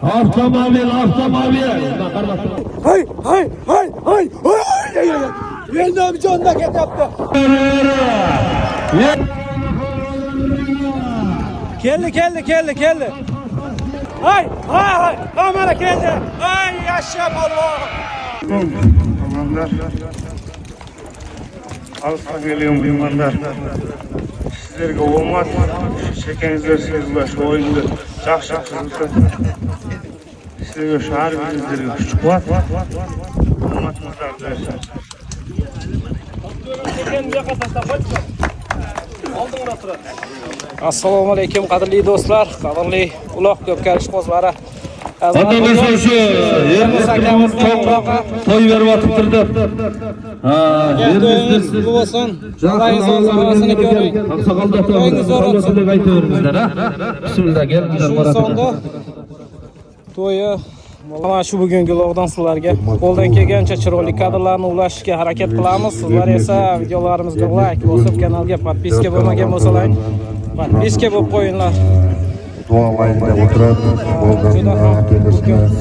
Avtomobil. Hay. Yeniden bir canlı ket yaptı. Kelli. Hay. Kamera geldi. Ay yaşa Allah. Tamamlar. Alışkan geliyorum uyumanlar. Sizlerge olmaz. Şekenizler sizler şu oyunda. Жақсы Sizlerge şu harbinizlerge küçük var. Assalomu alaykum qadrli do'stlar, qadrli uloq ko'pkarish qo'zlari. Ota shu yerimiz to'y berib o'tirdi. Yerimiz bo'lsin. Xudoyingiz orasini ko'ring. To'yingiz o'rotsin deb aytaveringizlar, ha. Bismillah, kelinglar sonda to'yi mana shu bugungi vlogdan sizlarga qo'ldan kelgancha chiroyli kadrlarni ulashishga harakat qilamiz. Sizlar esa videolarimizga like bosib, kanalga podpiska bo'lmagan bo'lsalaring, podpiska bo'lib qo'yinglar. Duolayın deb o'tiradi.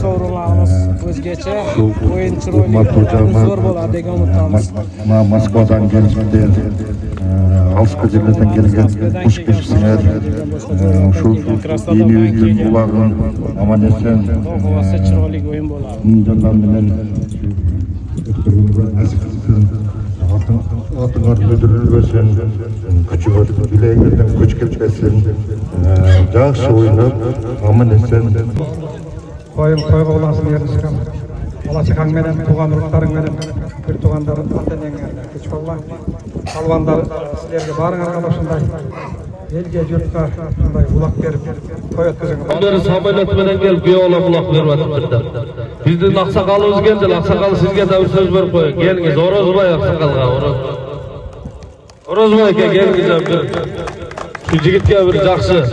Sovrinlarimiz o'zgacha, o'yin chiroyli, zo'r bo'ladi degan umidamiz. Moskvadan kelishdi. Alska yerlerden kelgan kuş kişiler şu yeni ularning aman esen Havası chiroyli o'yin bo'ladi. Bundan bilen Atınlar müdürülmesin, küçük bileğinlerden küçük geçmesin, жақсы oynap, aman esen. Toyga olasın yerleşken. Ola çıkan menen, tuğan urukların menen, bir tuğanların atenenge küçük Allah. Kalvanlar sizlerge barın arkadaşınday. Elge yurtqa şunday ulaq berip toy ötküzün. Onları samolyot bilen gelip bir oğlan ulaq verip atırdı. Bizden aksakalımız geldi, aksakalı sizge de bir söz verip koyun. Geliniz, Orozbay aksakalga, Orozbay geliniz abi. Şu jigitke bir жақсы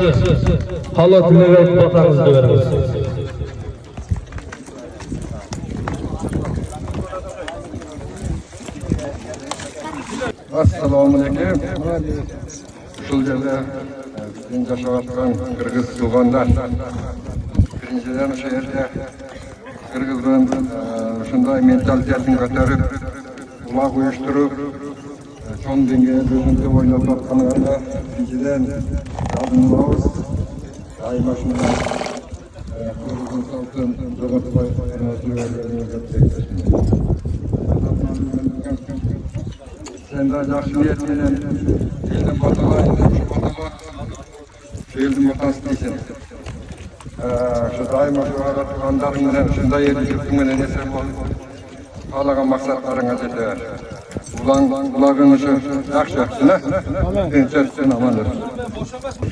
halat tilek aytып batağınızды beriniz. Assalamu alaikum. Ушул жерде bizden жашап аткан кыргыз туугандар. Биринчиден ошол жерде кыргыздын ушундай менталитетин көтөрүп, улак уюштуруп, чоң деңгээлде өзүнчө ойноп аткандарга биринчиден алдыңбыз. Айма ушундай кыргыздын салтын жоготпой Sen de жақсы ниетменен елдің баталайын деп şu елдің ортасы дейсің. Şu дайыма жоғары тұрғандарың менен, шындай елді жұрттың менен есен болып, қалаған мақсаттарыңа жете бер. Бұлағың үшін жақсы, сен аман өтсін.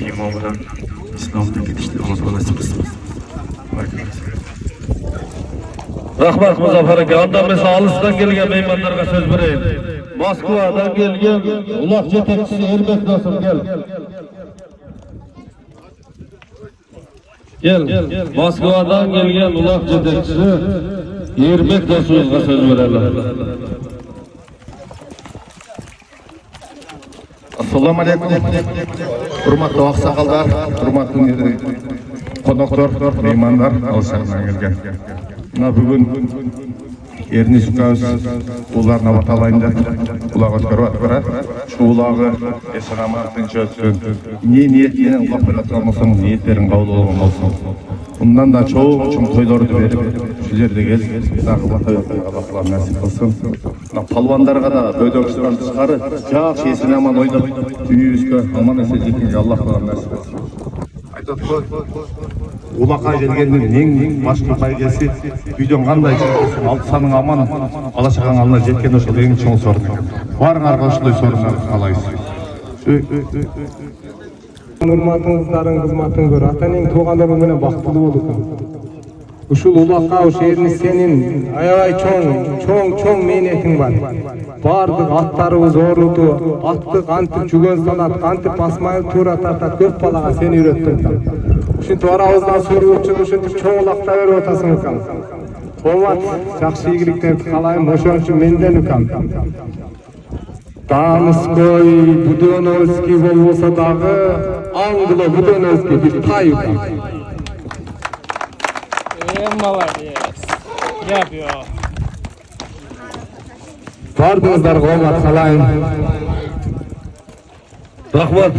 İmamdan, İslam'dan gidişte Allah nasip etsin. Rahmat Muzaffer aka, anda mesela alıştan gelgen meymanlarga söz vereyim. Moskvadan gelgen ulaq jetekçisi Erbek dostum gel. Moskvadan gelgen ulaq jetekçisi Erbek dostumuzga söz verelim. Assalamu alaikum. Hurmatli oqsoqollar, hurmatli qonoqlar, mehmonlar, alışaqdan kelgan. Bugün Ernis Ukaz ularına batalayın da ulaq ötkörüp attırar. Şu ulağı esen amanatın çözsün. Niyetinen ulaq bıraktan olsun, niyetlerin kabul olgan olsun. Bundan da çoğun toylarını verip, şu yerde gel, nakı batay ötkörüp Allah'lar nasip olsun. Palvanlarga da böydökçüden tışkarı, жақсы esen aman oynap, dünyüzgü aman esen jetince Allah'lar nasip olsun. Улаққа келгеннің ең башқы пайдасы үйден қандай жүрсің, саның аман, алашаған алына жеткен ошол ең чоң сорун экен. Барыңарга ошондой сорундар каалайбыз. Урматыңыздарың, кызматың көр. Ата-энең туугандарың менен бактылуу болуп. Ушул улакка ошерни сенин аябай чоң мээнетиң бар. Бардык аттарыбыз ооруту, атты кантип жүгөн санат, кантип басмай туура тартат көп балага сени үйрөттүм. Ушинтип арабыздан суруу үчүн ушинтип чоң улакта берип атасың экен. Омат, жакшы ийгиликтерди каалайм, ошон үчүн менден укам. Damskoy Budonovskiy bolbolsa dagы Anglo Budonovskiy bir tay utan. Молодец. Gap yo'q. Bardingizlarga omad tilayman. Rahmat,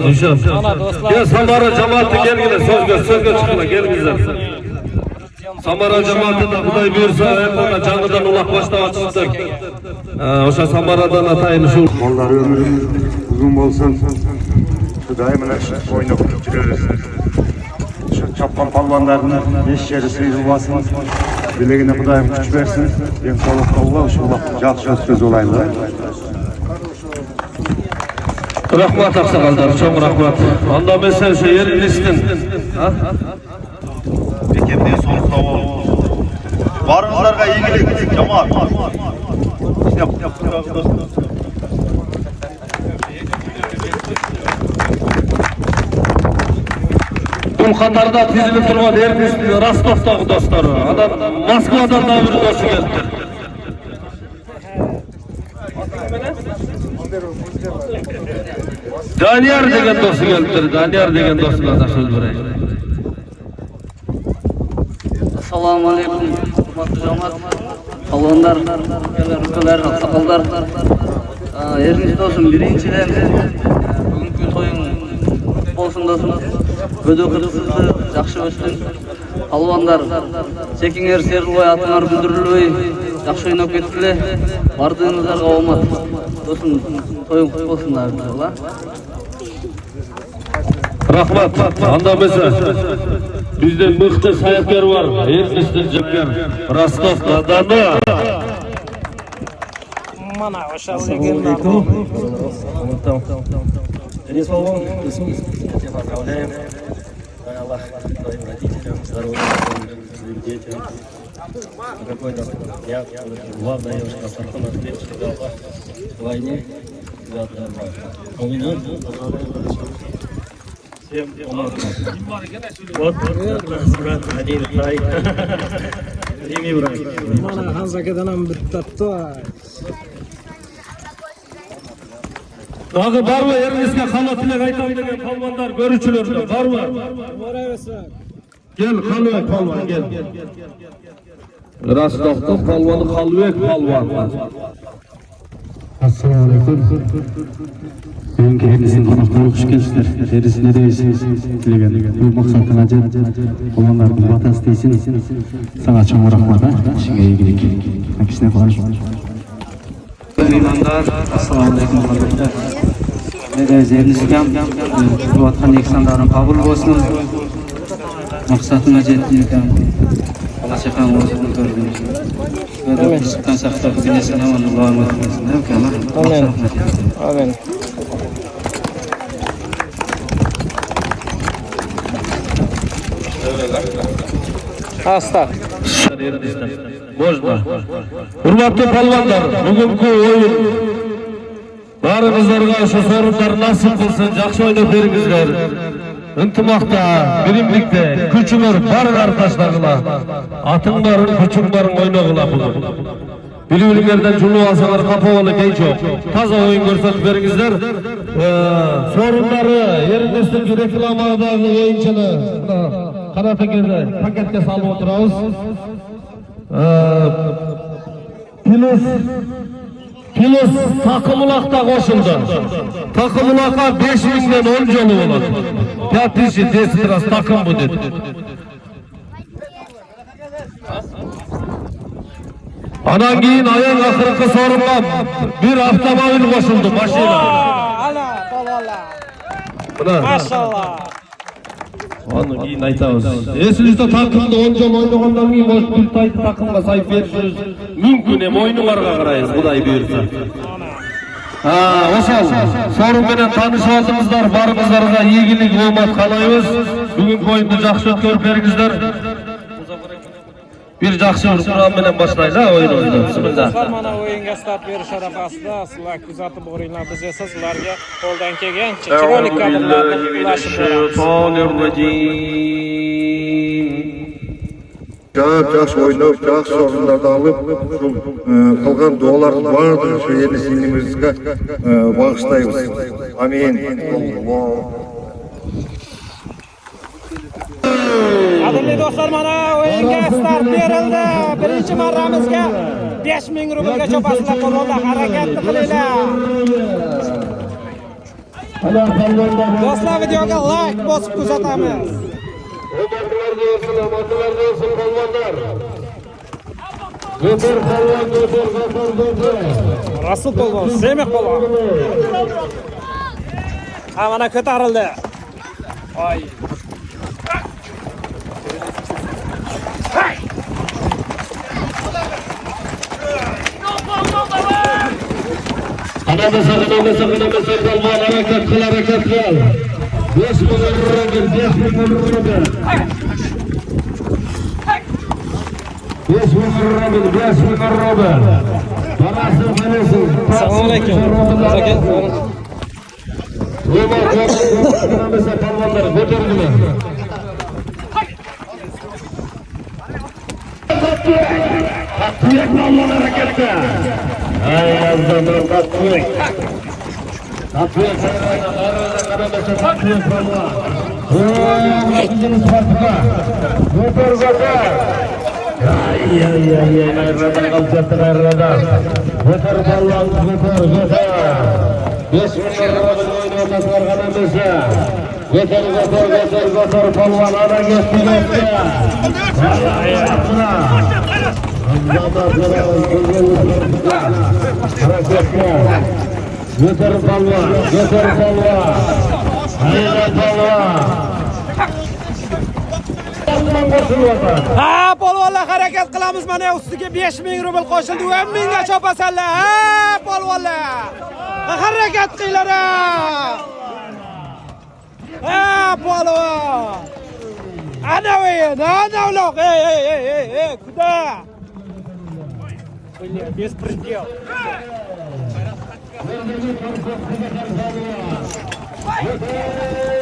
Zuşan. Ana do'stlar. Ya Samara cemaati gelgine sözge çıkına gelingizler. Samara cemaatinde Xudoy buyursa ona canıdan ulaq başta açıştık. O'sha Samaradan atayın şu. Mollar ömrünüz uzun bolsun. Xudoy mana shu o'ynab yuribsiz. Şu çapkan palvanlarını 5 yeri sıyırılmasın. Bilegine Xudoyim kuch bersin. Ben sağlıkta ula şu yaxshi söz olaylar. Rahmat aqsaqalдар, çoğun rahmat. Anda ben sen şu yerini istin. Bekemde soğukta ol. Barınızlarga iyilik, cemaat. Bu Katarda tizilip turgan Ernes'in Rostov'daki dostları. Adam Moskva'dan da bir dostu geldi. Daniyar degen dostu geldi. Daniyar degen dostuna da söz vereyim. Assalamu alaikum, hurmatli jamoat, palvonlar, ülkeler, sakallar. Erinci dostum, birinçiden bugünkü toyun bolsun dostum. Ödökürüzsüzді, жақшы өстің. Palvonlar, çekinger serilbay, atыңар бүлдірілбей, жақшы ойнап кеттіле. Бардığınızlarga omad. Dostum, toyun құт болсын da. Rahmat. Anda mesela bizde mıhtı sayapkar var. Ernes'ten Cepker. Rostov'da adamı. Mana o'sha legenda. Денис Павлович, я поздравляем. Аллах твоим родителям, здоровья, своим детям. Какой-то я главное девушка Сархан ответил, что Аллах в войне. У меня всем вот брат один тай. Рими брат. Mana Hanzakadan ham bittatdi. Dağı var mı? Ernes'e halatıyla aytam degen palvanlar görüçülerde var mı? Gel Halvek palvan gel. Rostov'da palvanı Halvek palvan. Assalamu alaikum. Ben kendisinin konakları hoş geldiniz. Terisine de tilegen. Bu maksatına olanlardan batası değilsin. Sana çok rahmata. Şimdi ilgilik. Akışına konuşma. Meymanlar, assalamu alaikum warahmatullahi. Erinizgam qilayotgan eksanlarim qabul bo'lsin. Maqsadimga yetdim. Alloh shafaqat qilsin ko'rdim. Amin. Chiqqan safda bizga salomlar olsin. Amin. Amin. Hasta. Можно. Hurmatli palvonlar, bugungi o'yin baringizlarga shu sorunlar nasib qilsin, yaxshi o'ynab beringizlar. Intimoqda, birimlikda kuchinglar bar arkadaşlarlar. Atın barın, kuching barın o'ynag'lar bugun. Bilibinglardan julib olsalar qapavali genç yo'q. Toza o'yin ko'rsatib beringizlar. Sorunlari Ernes'dagi reklamadagi o'yinchilar qanaqa paketga solib o'tiramiz. Plus takımulakta koşuldu. Takımulaka 5.000'den 10 jolu oladı. 5 destras takım bu dedi. Anan keyin ayağın akırkı sorunlap bir avtomobil koşuldu maşina. Ala, balala. Maşallah. Onu keyin aytamiz. Esinizde takımda 10 jol oynagandan keyin boş bir taytı takımga sayıp berişiniz mümkün hem oyunlarga qarayız Xudoy buyursa. Oşal, sorun bilen tanışıp aldыңыздар, barыңızlarga ийгилик, omad kalayız. Bugün oyundu жақсы өткөрүп beringizler. Bir жақсы kuram bilen başlayız ha oyunumuzu. Bismillah. Mana o'yinga start berish arafasida sizlar kuzatib boringlar. Biz esa sizlarga qo'ldan kelgancha chiroyli kadrlarni ulashib boramiz. Жақсы ойнап, жақсы орындарды алып, қылған дуалардың барлығы şu Ernest Sinimizге бағыштаймыз. Амин. Qadrli do'stlar, mana o'yinga start berildi. Birinchi marramizga 5000 rublga chopasizlar qo'lda harakatni qilinglar. Do'stlar, videoga like bosib kuzatamiz. Rasul polvon, Semih polvon. Ha, mana ko'tarildi. Voy. Qanamasa polvon harakat qil. 5000 rubl. 5000 rubl. 5000 rubl. Barasın tanısın. Assalomu alaykum. Qanamasa polvonlar ko'tardilar. Qattiq polvon harakatda. Ay azamlar qattiq. Qattiq qanamasa qattiq polvon. O'zingiz farqqa. Ko'tar. Ay, qayrada qalbda qayrada. Ko'tar polvon, ko'tar. 5000 rubl o'ynayotgan qanamasa. Ko'tar polvon harakatda. Ay, Götür polvon. Hayda polvon. Ha, polvonlar harakat qilamiz. Mana ustiga 5000 rubl qo'shildi. 10 ga chopasanlar. Ha, polvonlar. Harakat qilinglar. Ha, polvon. Ana o'yin, ana uloq. Ey, kuda. Без предел.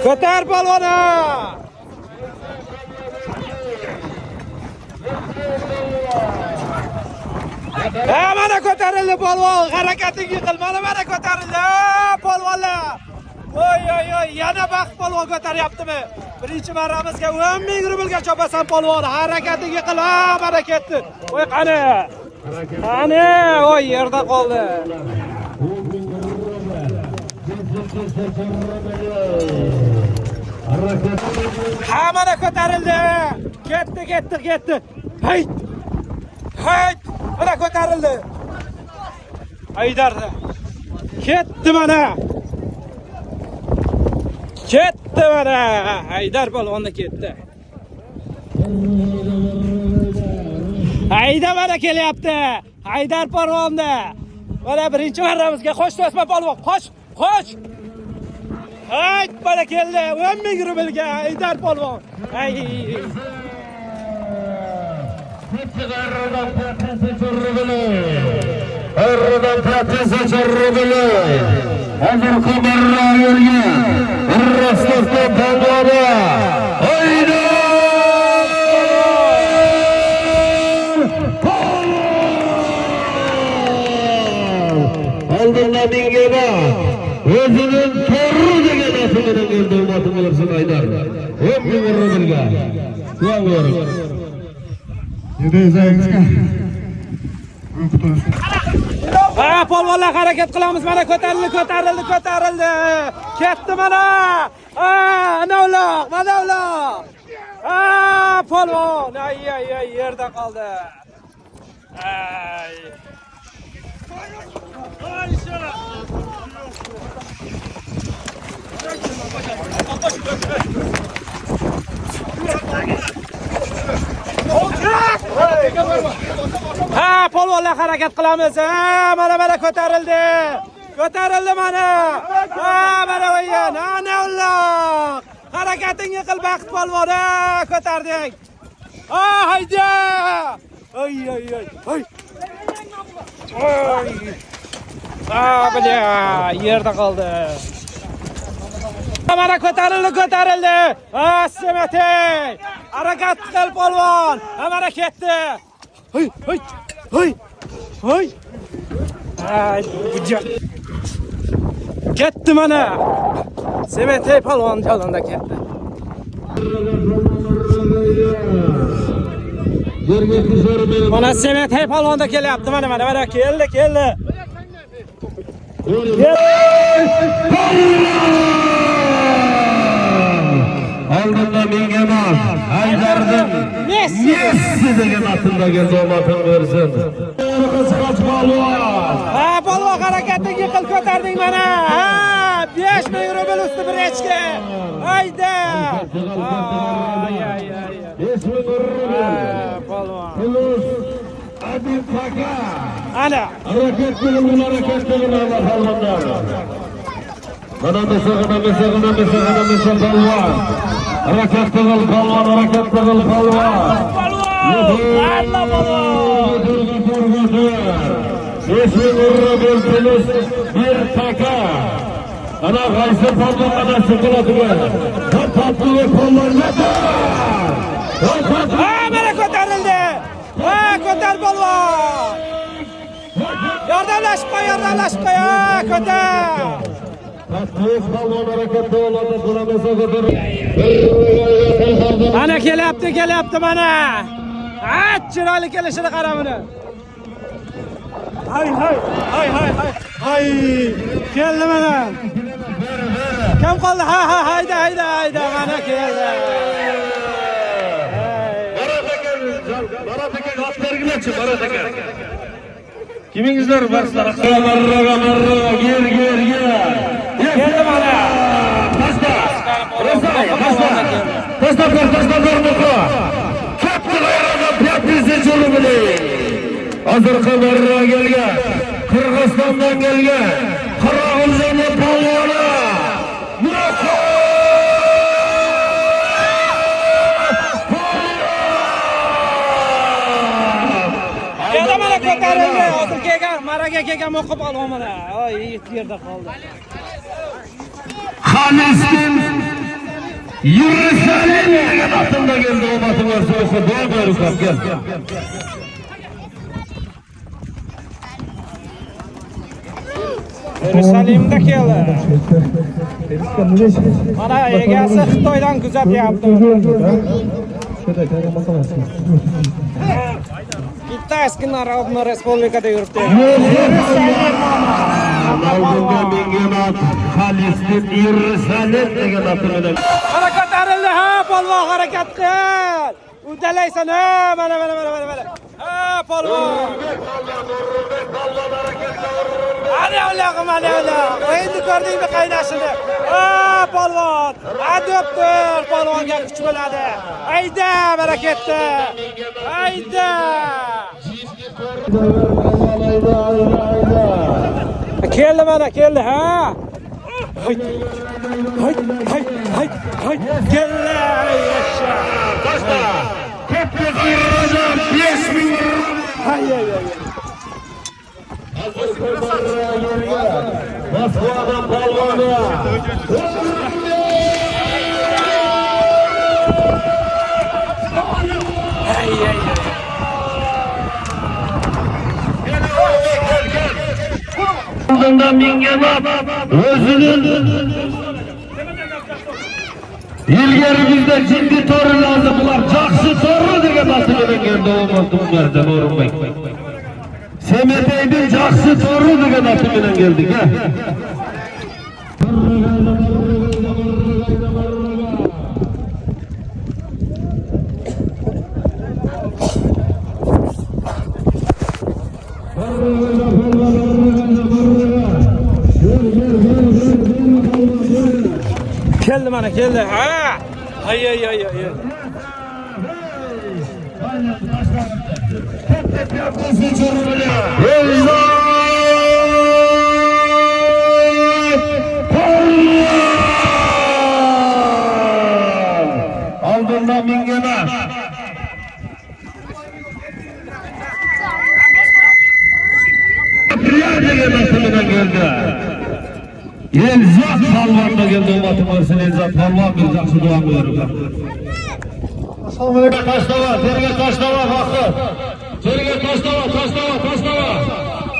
Ko'tar polvona. Mana ko'tarildi polvon. Harakatingizni qil. Mana ko'tarildi. Polvonlar. Voy, yana baxt polvon ko'taryaptimi? Birinchi marramizga 10 000 rublga chopasan polvon. Harakatingizni qil. Mana ketdi. Voy qani. Ana, oy yerda qoldi. Ha, mana ko'tarildi. Ketdi. Hayt. Mana ko'tarildi. Haydardi. Ketdi mana. Haydar polvonni ketdi. Hayda mana kelyapti. Haydar polvonni. Mana birinchi marramizga qo'sh do'stman polvon. Qo'sh. Hayt, mana keldi. 10 000 rublga Haydar polvon. Ay. Erdo'dan protesto rubli. Hozir xabarlar bergan. Rostov polvoni. Hayda! Oldindan mingga o'zining to'g'ri degan aslidan keldi hurmatli Haydar. 10 000 rublga. To'g'ri. Ha, polvonlar harakat qilamiz. Mana ko'tarildi. Ketdi mana. Ana uloq. Ha, polvon. Ay, yerda qoldi. Ay. Ha, polvonlar harakat qilamiz. Ha, mana ko'tarildi. Mana. Ha, mana o'yin. Ana uloq. Harakatingni qil baxt polvon. Ko'tardik. Ha, hayda. Ay. Bля, yerda qoldi. Mana ko'tarildi. Semih. Harakat qil polvon. Hamma ketdi. Hoy, hoy, hoy. Hoy. Ay, buja. Ketdi mana. Semetey polvon yo'lida ketdi. Mana Semetey polvonda kelyapti. Mana keldi. Oldinda menga emas, Haydardan Messi degan atında keldi, omatin bersin. Ha, polvon harakatni yiqil ko'tarding mana. Ha, 5000 rubl usti bir echki. Hayda. Ay. 5000 rubl. Polvon. Adil Faka. Ana. Harakat qilin, Allah Allohlar. Mana mesela balvan. Harakat qil balvan. Allah balvon. 5000 rubl plus bir taka. Ana qaysi balvonga chokoladiga. Tatlı qo'llarga. Ha, mana ko'tarildi. Ha, ko'tar balvon. Yordamlashib qo'y. Ha, ko'tar. Ana kelyapti mana. Ha, chiroyli kelishini qara buni. Hay. Keldi mana. Kim qoldi? Ha, hayda mana keldi. Barat aka g'oz bergilchi, Barat aka. Kimingizlar barsizlar? Marra. Keldi mana. Pasta muko. Katta g'ayratdan 500 rubl. Hozir xabarga kelgan. Qirg'izistondan kelgan. Qirg'iziston polvoni. Muko. Mana ko'tarildi. Hozir kelgan, maraga kelgan o'qib olgan mana. Oy, yerda qoldi. Xalistin Yursalim degan atında keldi, omatim bersin, duo buyursan, gel. Yursalimda keldi. Mana egasi Xitoydan kuzatyapti. Китайский Народная Республикада yuribdi. Oldinda menga Xalistin Yursalim degan ati bilan. Harakat arildi, ha, polvon harakat qil. Udalaysan, ha, mana. Ha, polvon. Ana uloqim. Endi ko'rdingmi qaynashini? Ha, polvon. Adoptir, polvonga kuch bo'ladi. Hayda, barakatda. Hayda. Keldi, ha. Hay. Keldi. Yaşa. Boshqa. Katta qirg'izlar 5000 rubl. Hay. Moskvadan polvoni. Oldinda menga o'zining ilgari bizda jiddiy to'ri lazım, bular yaxshi to'ri degan ati bilan keldi, Umar O'rinbek. Semetey'nin yaxshi to'ri degan ati bilan keldik, ha. Keldi. Ha. Hay. Oldinda menga emas. Elzat polvonda keldi, umatim bersin, Elzat polvon bir yaxshi duo buyurib. Taşlava, derge taşlava baktı. Derge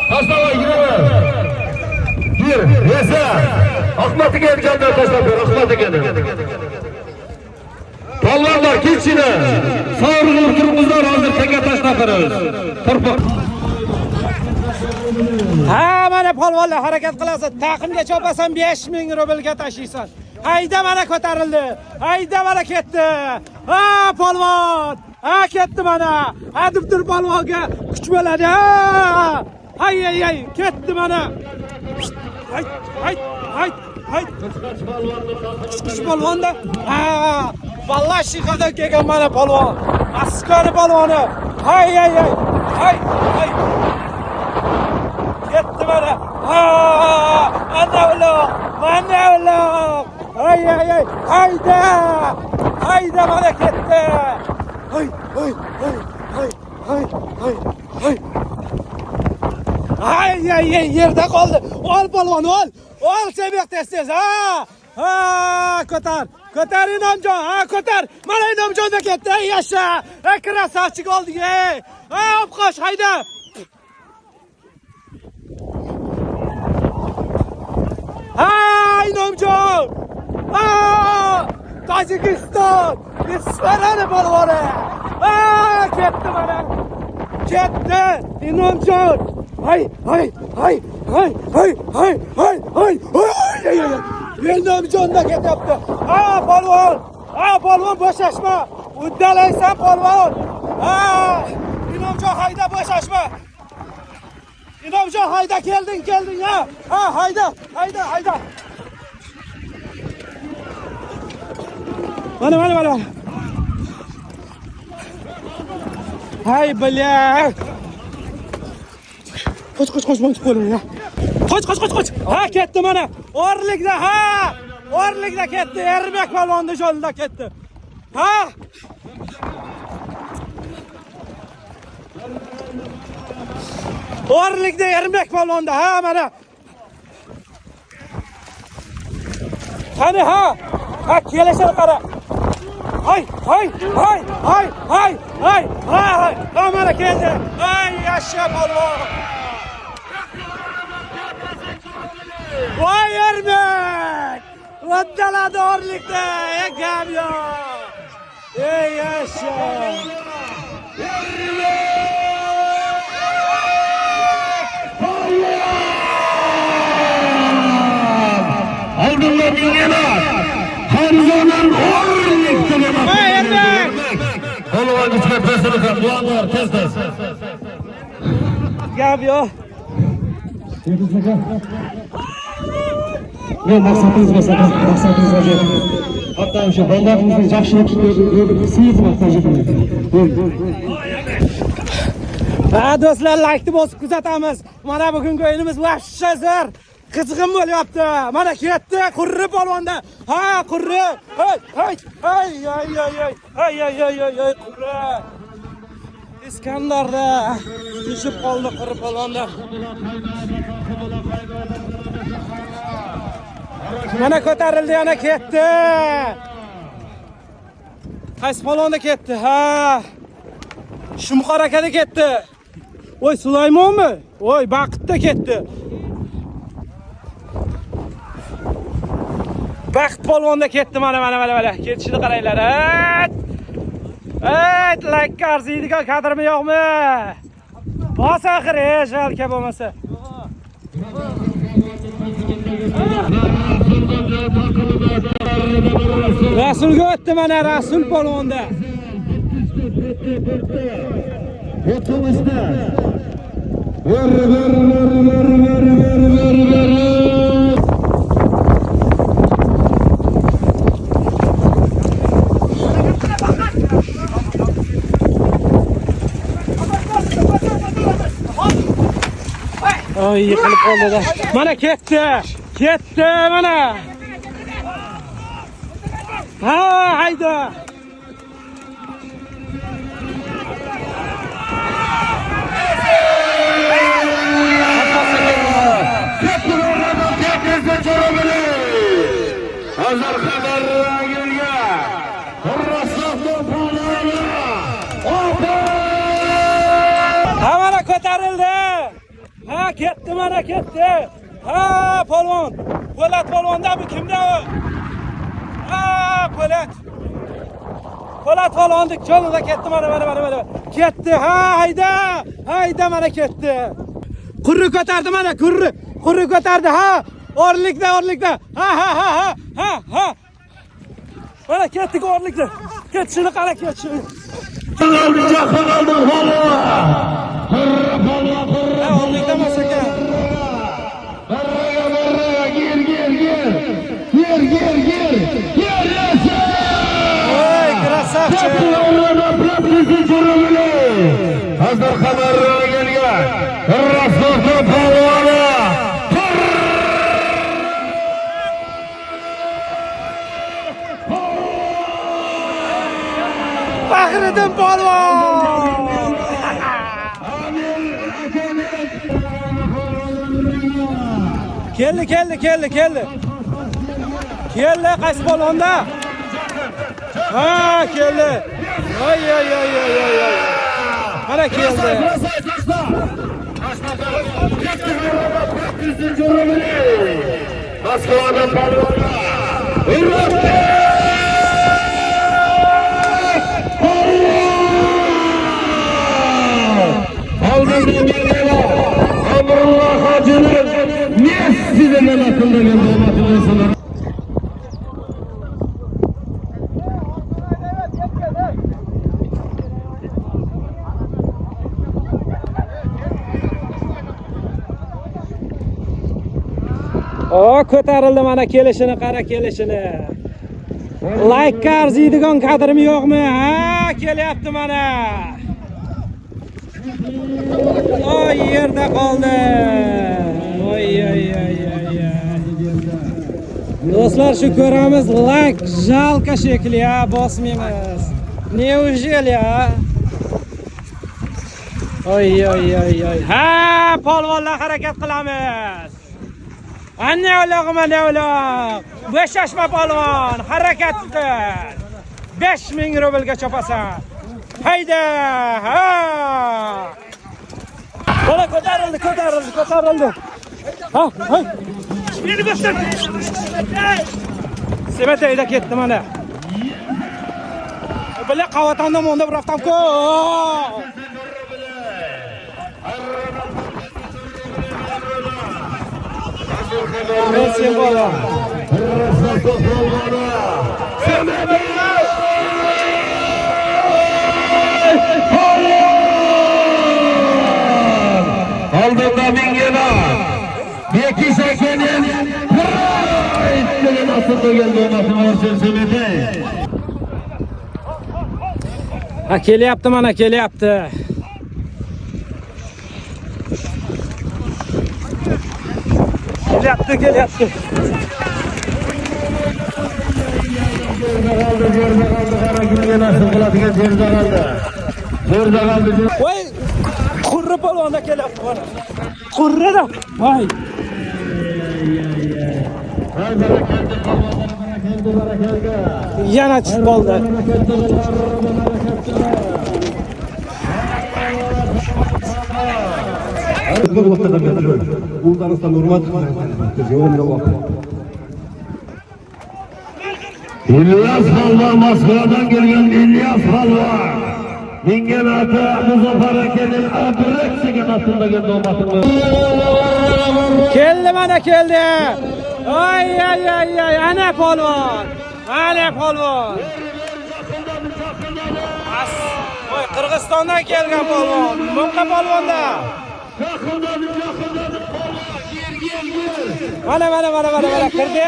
taşlava gireme. Gir, yese. Akmatı gel canına taşlapıyor, akmatı gel. Palvarlar keçine. Sağırılır turumuzlar hazır teke taşlapırız. Torpak. Ha, mana polvonlar harakat qilasiz. Taqimga chopasan 5000 rublga tashiysan. Hayda mana ko'tarildi. Hayda mana ketdi. Ha, polvon. Ha, ketdi mana. Ha, dubdir polvonga kuch bo'ladi. Ha! Hay, ketdi mana. Hay. Kuch polvonda. Ha, vallahi shiqadan kelgan mana polvon. Askari polvoni. Hay. Ketdi mana. Ha! Ana uloq. Hay. Hayda mana ketdi. Hay. Hay, yerda qoldi. Ol polvon, ol. Ol sebiq tez. Ha, ko'tar Inomjon. Ha, ko'tar. Mana Inomjon da ketdi. Yasha. Krasavchik oldik. Ha, obqosh, hayda. Hay Inomjon! Tojikiston! Isfarani polvoni! Ketdi mana! Ketdi Inomjon! Hay! Inomjon da ketyapti. Polvon bo'shashma! Uddalaysan polvon! Inomjon hayda bo'shashma! Inomjon hayda kelding ha. Ha, hayda. Mana. Hay bля. Qoch qo'ying ya. Qoch. Ha, ketdi mana. O'rlikda ketdi. Erbek polvonni yo'lida ketdi. Ha? O'rlikda Ermak polvonda. Ha, mana. Qani ha? Ha, kelishini qara. Hay. Ha, mana keldi. Ay, yasha polvon. Voy Ermak. Vaddaladi o'rlikda. Gap yo'q. Ey yasha. Aldırlar bingeler. Hamza'nın o'rlikda nima? Voy Ermak. Polvon ichma pesirga duolar tez. Gap yo'q. Men maqsadingizga yetdim. Hatto o'sha bolalaringizni yaxshilik sezmoqda edim. Ha, do'stlar, like bosib kuzatamiz. Mana bugungi o'yinimiz vahshazir. Qizg'in bo'lyapti. Mana ketdi Qurri polvonda. Ha, Qurri. Hay. Qurri. Iskandarda tushib qoldi Qurri polvonda. Mana ko'tarildi, yana ketdi. Qaysi polvonda ketdi? Ha. Shumqor akada ketdi. Voy Sulaymonmi? Voy Baqitda ketdi. Baqit polvonda ketdi mana. Ketishini qaranglar. Like arziydigan kadrmi yo'qmi? Bos axir, jalka bo'lmasa. Rasulga o'tdi mana Rasul polvonda. Oy, yiqilib qoldi-da. Mana ketdi mana. Ha, hayda. Hazır xabarlarga Qurrasov polvoni ko'tarildi. Ha, ketdi mana ketdi. Ha, polvon. Po'lat polvonda bu kimda u? Ha, Po'lat. Po'lat polvondik yo'lida ketdi mana. Ketdi. Ha, hayda mana ketdi. Qurri ko'tardi mana, qurri ko'tardi. Ha, o'rlikda. Ha. Mana ketdik o'rlikda. Ketishini qara ketishini. Jahon oldi polvon. Ha, o'rlikda emas ekan. Oy, krasavchi. Hazır xabarlarga kelgan Rasulxon polvoni. Faxriddin polvon. Keldi. Keldi qaysi polvonda? Ha, keldi. Oy. Mana keldi. Moskvadan polvonlar. Amrullah Hacı'nın Messi'den akıllıgen olmasını. O ko'tarildi mana kelishini, qara kelishini. Like arziydigan qadrim yo'qmi? Ha, kelyapti mana. Oy, yerda qoldi. Oy. Do'stlar, shu ko'ramiz, like jalka shekli, ha, bosmaymiz. Neujeli, ha? Oy. Ha, polvonlar harakat qilamiz. Anne uloq. Bo'shashma polvon, harakat qil. 5000 rublga chopasan. Hayda! Ha! Bola ko'tarildi. Ha, hay. Meni göster. Semeteyda ketdi mana. Bila qavatonda monda biraftam ko. Sen bola. Aldığında mingena. Beki sekenin. İstediğin aslında geldi olmasın Orçun Semete. Ha, kelyapti mana, kelyapti. Kelyapti. Geride kaldı. Kara günge nasıl kılatigen geride kaldı. Voy, qurri polvonda kelyapti mana. Qurrida. Voy. Yana chiqib qoldi. İlyas Halva, Moskvadan gelgen İlyas Halva. Mingen atı Muzaffer Eken'in adırık segen atında geldi olmasını. Keldi mana keldi. Oy. Ana polvon. Voy, Qirg'izistondan kelgan polvon. Bunqa polvonda. Mana kirdi.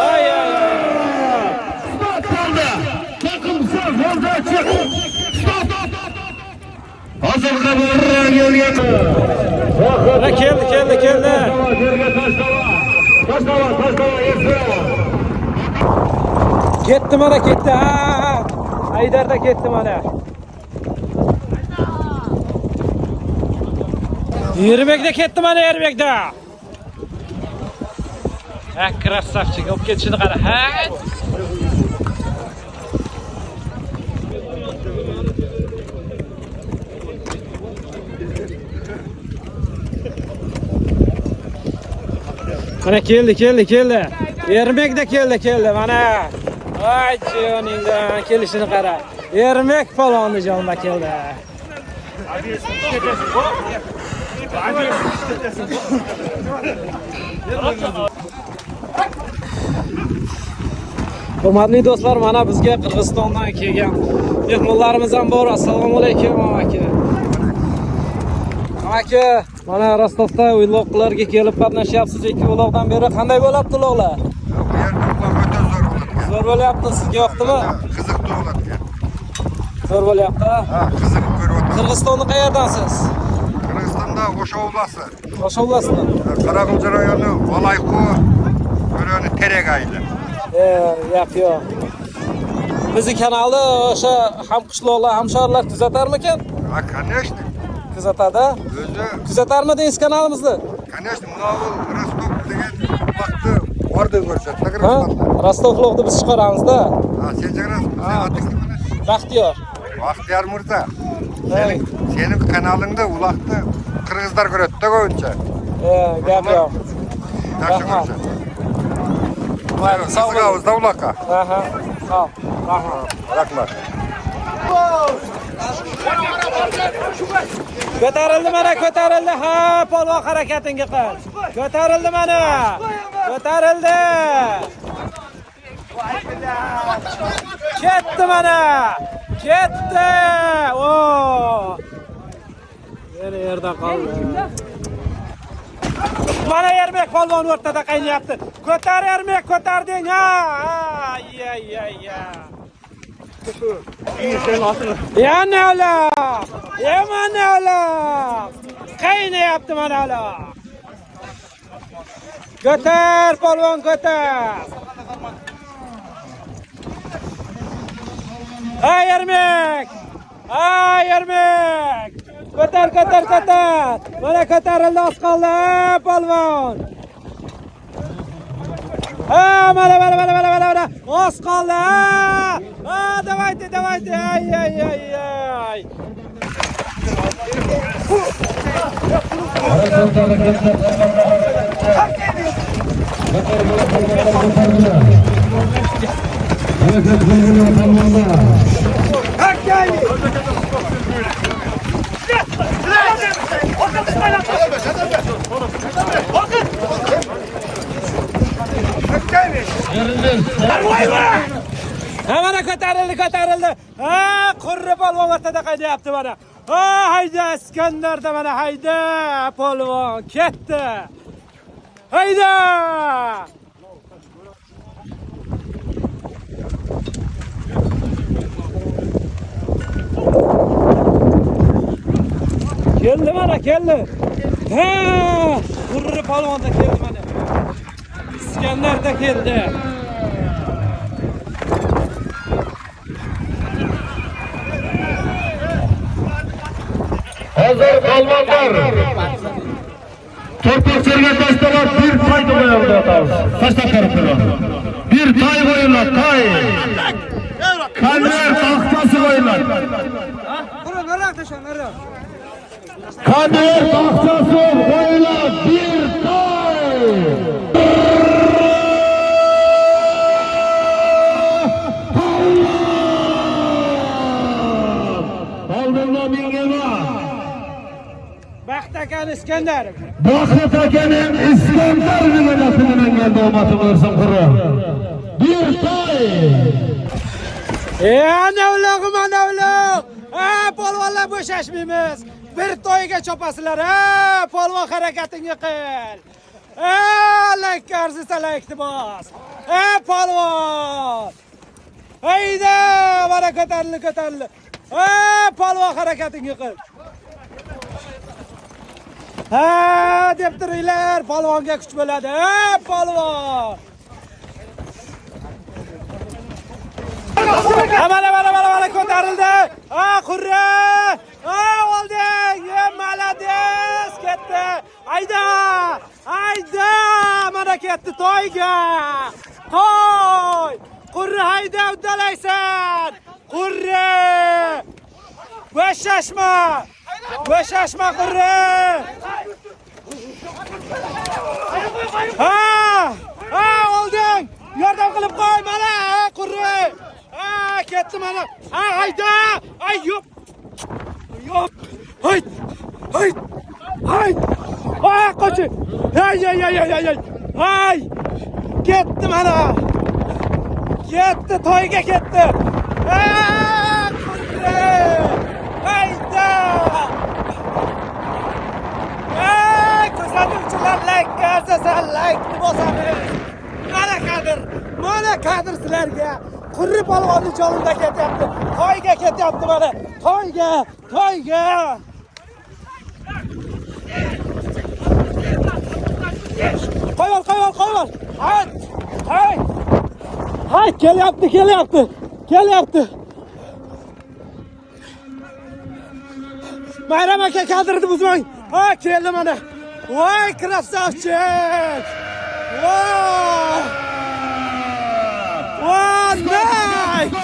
Oy. Hazır kabarına gelgen. Keldi. Taşlava, yesir. Ketdi mana, ketdi. Ha. Haydarda ketdi mana. Yerbekda ketdi mana, Yerbekda. Ha, krasavchik, olib ketishini qara. Ha. Mana keldi. Ermek de keldi mana. Ay joningdan kelishini qara. Ermek palonni jonda keldi. Hurmatli do'stlar, mana bizga Qirg'izistondan kelgan mehmonlarimiz ham bor. Assalomu alaykum aka. Aka, mana Rostovda uloqlarga kelib qatnashyapsiz. 2 uloqdan beri qanday bo'lyapti uloqlar? Zo'r bo'lyapti. Sizga yoqdimi? Qiziq bo'ladi. Zo'r bo'lyapti. Ha, qiziq ko'ryapman. Qirg'izistonni qayerdansiz? Qirg'izistonda O'sha oblasi. O'sha oblastdan. Qarag'ildi rayoni, Valayqo rayoni Teregayli. Yo'q. Bizi kanalni o'sha hamqishloqlar, hamshorlar kuzatarmikan? Ha, конечно. Kuzatadi. O'zi, Kuzatarmidingiz kanalimizni? конечно, Mavul Rostov degan vaqtda bordi ko'rsatdi. Ha? Rostovlikni biz chiqaramiz-da. Ha, sen chiqarasiz. Sen oting nima? Baxtiyor. Baxtiyor Murza. Sening kanalingda uloqni qirg'izlar ko'radi-da ko'pincha. Gap yo'q. Yaxshi ko'rsan. Sağ ol. Sağ ol. Aha. Sağ ol. Rahmat. Ko'tarildi mana, ko'tarildi. Ha, polvon harakatingga qil. Ko'tarildi mana. Ko'tarildi. Ketdi mana. Ketdi. O. Yerda qoldi. Mana Ermek polvon o'rtada qaynayapti. Ko'tar Ermek, ko'tarding. Ha. Yana ola. Qaynayapti mana ola. Ko'tar polvon, ko'tar. Ay Ermek. Ko'tar. Mana ko'tarildi, oz qoldi, polvon. Ha, mana. Oz qoldi. Ha, davaydi. Ay. Ha, mana ko'tarildi. Ha, qurri polvon o'rtada qaynayapti mana. Ha, hayda Iskandarda mana, hayda polvon ketdi. Hayda! Keldi. Ha! Qurri polvon da keldi mana. İskender da keldi. Hazır kalmanlar. Torpak serge taştalar bir tay koyalım atağız. Taşta karıştırın. Bir tay koyunlar, tay. Kamer tahtası koyunlar. Kamer tahtası koyunlar, bir tay. Aldırma mingeva. Baxtakan İskender. Baxtakan'ın İskender nümunasından geldi o matı versin kuru. Bir tay. Ana ulug'im. Ha, polvonlar bo'shashmaymiz. Bir to'yga chopasizlar. Ha, polvon harakatingga qil. Ha, like arzisa like bos. Ha, polvon. Hayda, mana ko'tarildi. Ha, polvon harakatingga qil. Ha, deb turinglar, polvonga kuch bo'ladi. Ha, polvon. Mana ko'tarildi. Ha, qurra. Ha, olding. Malades, ketdi. Hayda. Mana ketdi to'yga. To'y. Qurra, hayda, uddalaysan. Qurra. Bo'shashma qurra. Ha! Yardım qilib qo'y mana, qurri. Ha, ketdi mana. Ha, hayda. Ay, yo'q. Yo'q. Hay. Hay. Hay. Ha, qochi. Hay. Hay. Ketdi mana. Ketdi, to'yga ketdi. Ha, qurri. Hayda. Hey, ko'rsatuvchilar like qilsa, like bosamiz. Mana kadr sizlarga. Qurri polvonni joninda ketyapti. To'yga ketyapti mana. To'yga. Qo'yol. Hay, kelyapti. Bayram aka kadrni buzmang. Ha, keldi mana. Voy, krasavchik. Voy! Nice!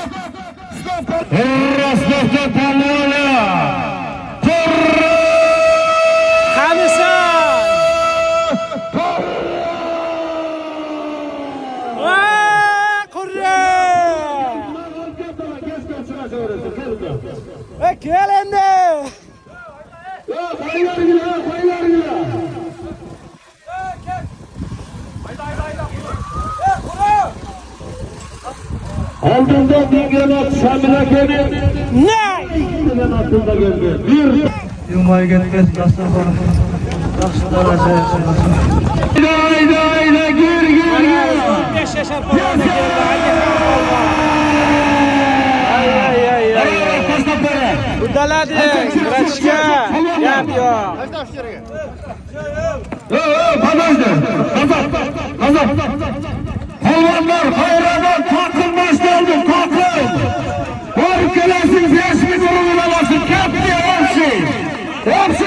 Rostov polvoni. Qanisa! Qurri! Kel endi. Oldinda Mingenot Shamil akaning degan atında geldi. Bir. Yumay ketgan dasturxon. Yaxshi tarashasiz. Hayda, gir. 5 yashar polvon keldi. Ay. Uddaladi. Vrachga. Gap yo'q. Hazır. Polvonlar hayradan takılmaz geldi. Herkelesin 5.000 urumunu alasın. Kapıya hepsi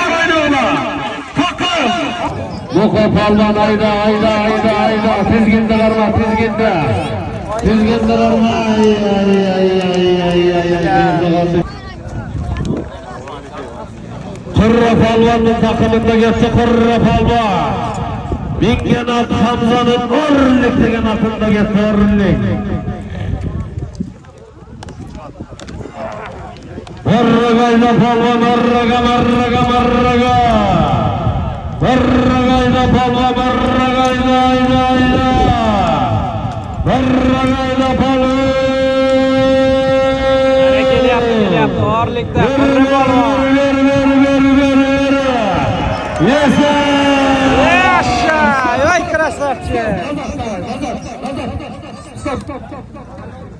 oynayla. Takıl. Bu kopaldan hayda. Tizginde karma. Qurra polvonning takımında geçti Qurra polvon. Mingenot Hamza'nın Orlik degan atında geçti Orlik. Orragayda polvon, orraga. Orragayda polvon, Orragayda polvon. Kelyapti. Orlikda Qurri polvon. Yesa! Voy, krasavchik.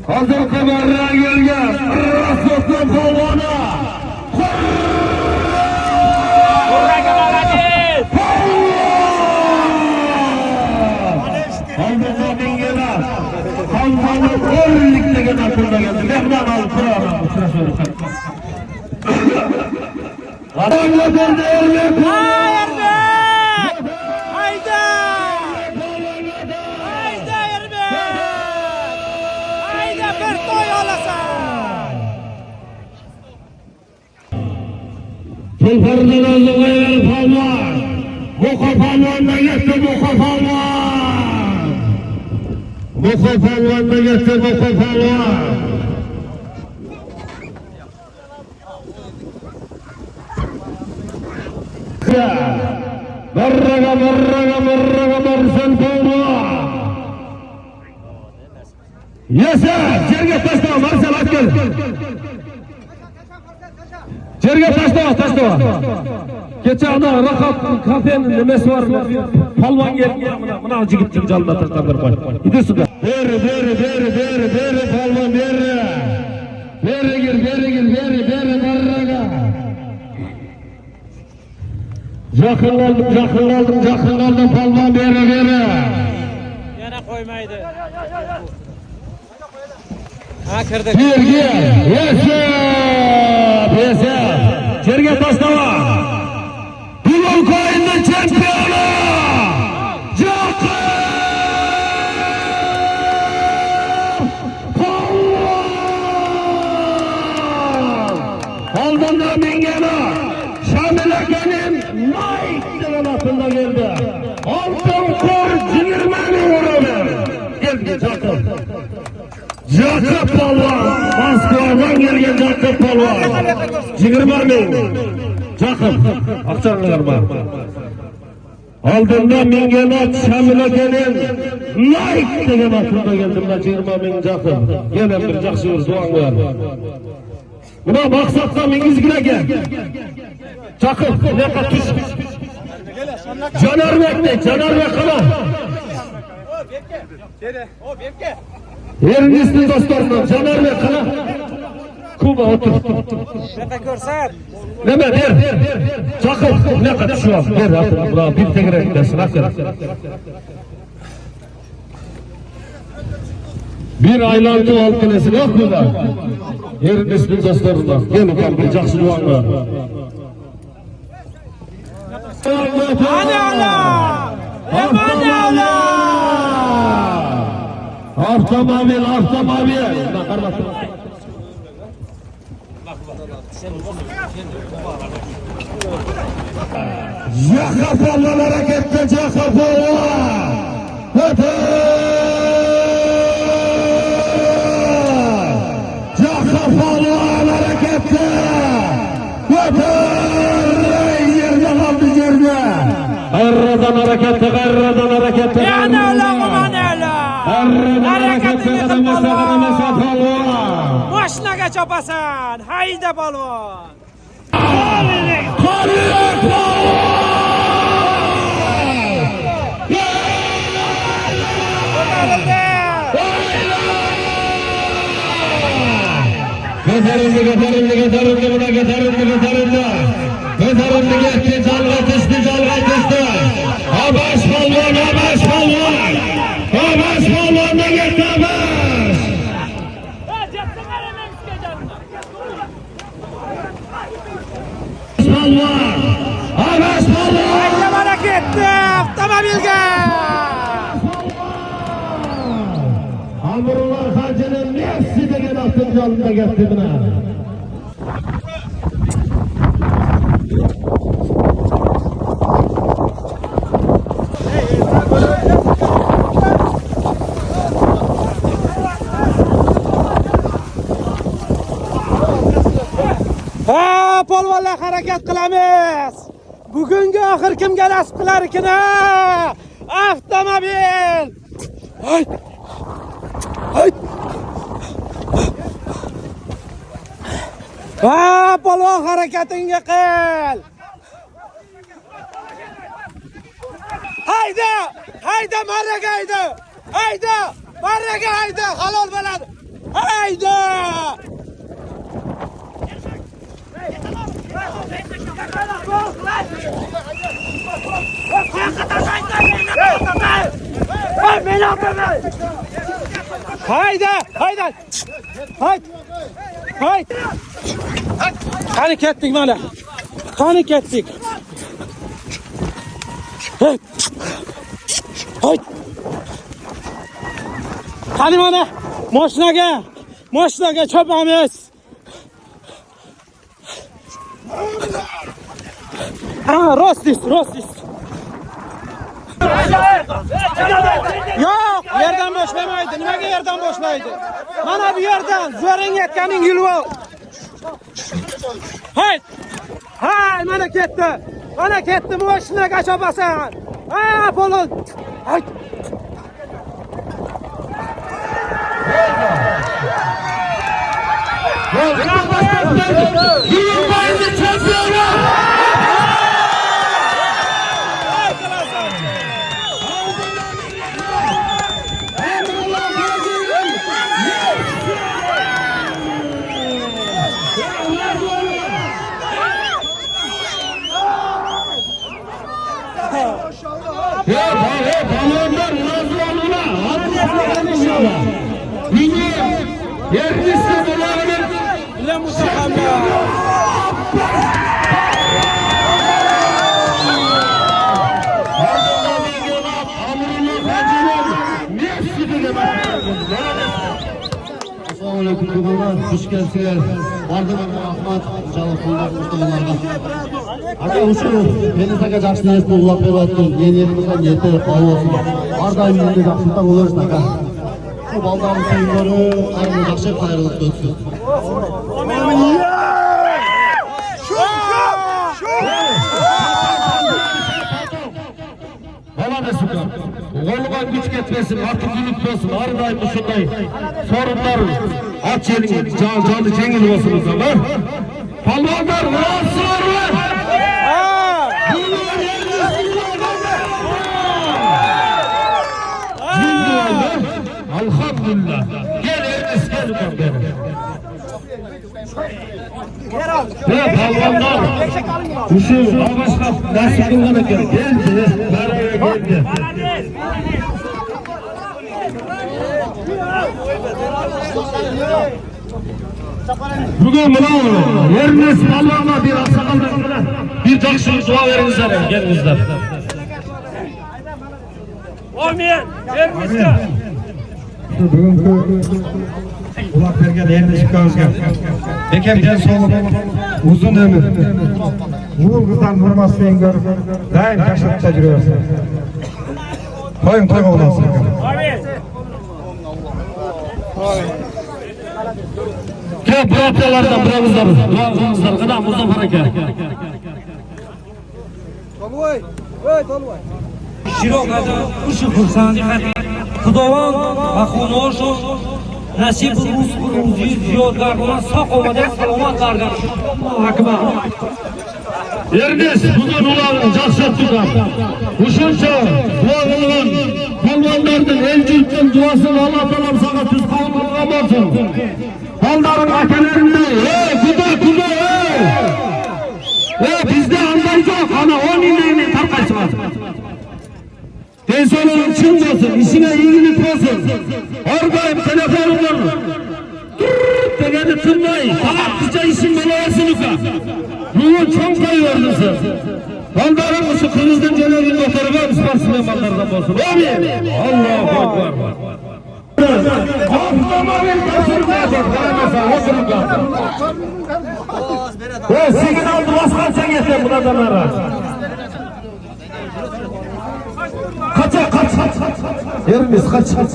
Hazır kameraya gelgen Rostov polvoni. Qurraga молодец. Oldinda Mingenot Hamza'nın Orlik degan atında geldi. Mehmon olib uchrashuv. Hayda, bir to'y olasan. Pulpardan o'zg'aygan polvon. Muqa polvonda geçti Muqa polvon. Marraga Marsan polvon. Yesa, yerga tashla, Marsal akil. Yerga tashla. Kechada raqab kafening nimasi bor? Polvon kelgan mana jigitning jalda tashlab bir qo'y. Idi suda. Beri polvon beri. Beri gir marraga. Yaqinladim polvon beri. Yana qo'ymaydi. Ha, kirdi. Yerga. Yesa. Yerga tashlama. Bugun qo'yinning chempioni. Oldinda Mingenot Shamil akaning Mike degan atında geldi. Oltin qo'r 20 urimi. Jakub. Jakub Palvon, Moskvadan kelgan Jakub Palvon. 20 ming. Jakub, aqchanglar bor. Oldinda Mingenot Shamil akaning like degan maqsadda keldim. 20 ming Jakub. Yana bir yaxshi o'zvoqlar. Buna maqsadda mingizgina aka. Jakub, neqa tush. Janorbek qala. Eringizni do'stlardan Janorbek qala. Kuba o'tir. Neqa ko'rsat. Nima ber? Jakub, neqa tushyapti? Ber, bura bitta kerak desin aka. Bir aylanti olqinesini yo'q Kuba. Eringizni do'stlardan. Yana bir yaxshi duolar. Avtomobil. Jakub Palvon hareketde, Jakub Palvon. Jakub Palvon hareketde. Yerine kaldı yerine. Gayradan hareketde. Yani öyle aman öyle. Hareketini kıl Palvon. Boşuna çapasan. Haydi Palvon. Getirildi. Jalga düştü. Abaş Palvon da gitti Abaş. Abaş Palvon. Haydi hareketli avtomobilge. Hamurlar Hacı'nın Messi degen attın yolunda gitti buna. Ha, polvonlar harakat qilamiz. Bugungi oxir kimga nasib qilar ekan? Avtomobil. Ha, polvon harakatingga qil. Hayda, marraga hayda. Halol bo'ladi. Hayda. Hayda. Qani ketdik mana. Qani ketdik. Qani mana mashinaga chopamiz. Rostis. Yo'q, yerdan boshlamaydi. Nimaga yerdan boshlaydi? Mana bu yerdan zo'ring yetganing yulvo. Hay, mana ketdi. Mashinaga chopasan. Polvon. Hay. Assalamualaikum teman-teman, hoş geldiniz. Bardan rahmat, jalaqullar muhtalarga. Aka ushbu Penisaga yaxshi narsa ulab berayotgan yeni-yeni yeti qolib olsin. Bardan endi yaxshilar bo'lsin aka. baldarın sayınları armı жақсы қайрылып өтсін. Bana sukan. Koluma güç ketmesin, artık ülük olsun, arıdayım uşunday. Sorunlar, aç elini, canı cengil olsun o zaman. Palvanlar, rahatsızlar var. Elhamdülillah. Gel Ernest, gel ulan benim. Ve palvanlar, uşu, başka nasıl kılgana geldi, nereye geldi. Bugün buna Ernest palvanla bir aksakaldan bir jakşı dua verinizler, gelinizler. Olmayan, Ernest'e. Бүгінгі ұлақ берген Ernest Şükavuzga бекем денсаулық, uzun ömür, ұл қыздар нұрмасын көріп, дайым жашыртта жүре берсін. Тойың тойға боласın. Ke bıraktılardan bırakızlar, dua kılınızlar, kadar Mustafa Rake. Şirokada uşu kursandı Kudovan Akhonoşo nasip uzun yollarına sağ olmadan selamatlardan Akbar. Ernest bugün ulanın jakşı tutar. Uşunça dua kılgın palvanlardan elçilttin duasını Allah talam sana tüz kavurlamasın. Baldarın akelerinde, kuda, bizde anday yok, ana 10 ineğini tarkaşmaz. Densolunun çıkmasın, işine iyilik olsun. Oradayım, telefonumdan. Degeni tınmayın, salaklıca işin belayasın uka. Bugün çok kayıverdin sen. Baldarın uşu kırızdın cenevin motoru var, Müslüman Süleymanlardan olsun. Amin. Allahu Ekber. Aklama bir taşırmayacak, veremezsen oturun kalkın. Sigin aldı, baskança getir bu adamlara. Kaç. Yerimiz kaç. Sigin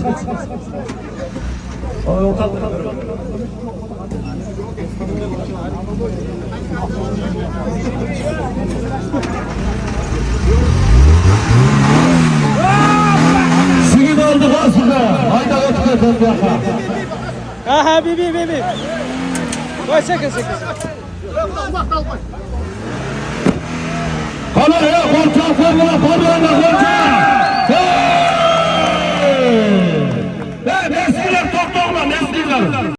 aldı, baskança. Hayda otur bir yaka. Aha, bibi. Koy, sakın. Hala ya, korça, formula, formula, korça.